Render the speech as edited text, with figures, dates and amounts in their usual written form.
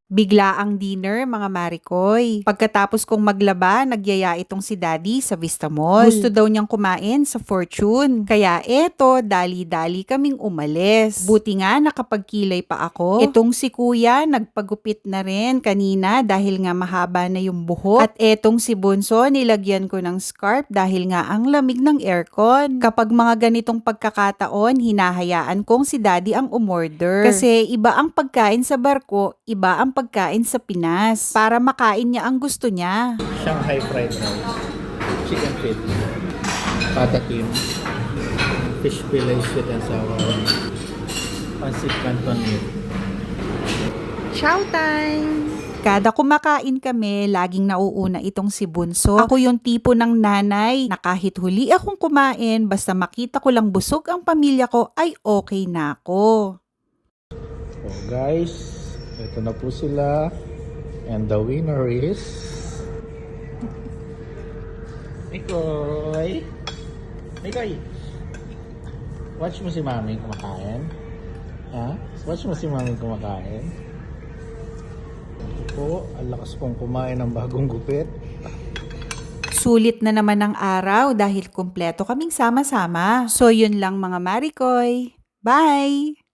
Bigla ang dinner, mga Marikoy. Pagkatapos kong maglaba, nagyaya itong si Daddy sa Vista Mall. Gusto daw niyang kumain sa Fortune. Kaya eto, dali-dali kaming umalis. Buti nga nakapagkilay pa ako. Itong si Kuya, nagpagupit na rin kanina dahil nga mahaba na yung buhok. At etong si Bunso, nilagyan ko ng scarf dahil nga ang lamig ng aircon. Kapag mga ganitong pagkakataon, hinahayaan kong si Daddy ang umorder. Kasi iba ang pagkain sa barko, iba ang pagkain sa Pinas para makain niya ang gusto niya. Shanghai fried rice, chicken feet, patatim, fish fillet sweet and sour, pancit canton meat. Chow time! Kada kumakain kami, laging nauuna itong si Bunso. Ako yung tipo ng nanay na kahit huli akong kumain, basta makita ko lang busog ang pamilya ko, ay okay na ako. So guys, ito na po sila. And the winner is Mikoy. Mikoy, watch mo si Mami kumakain. Ha? Watch mo si Mami kumakain. Ito po, ang lakas pong kumain ng bagong gupit. Sulit na naman ang araw dahil kumpleto kaming sama-sama. So yun lang, mga Marikoy. Bye!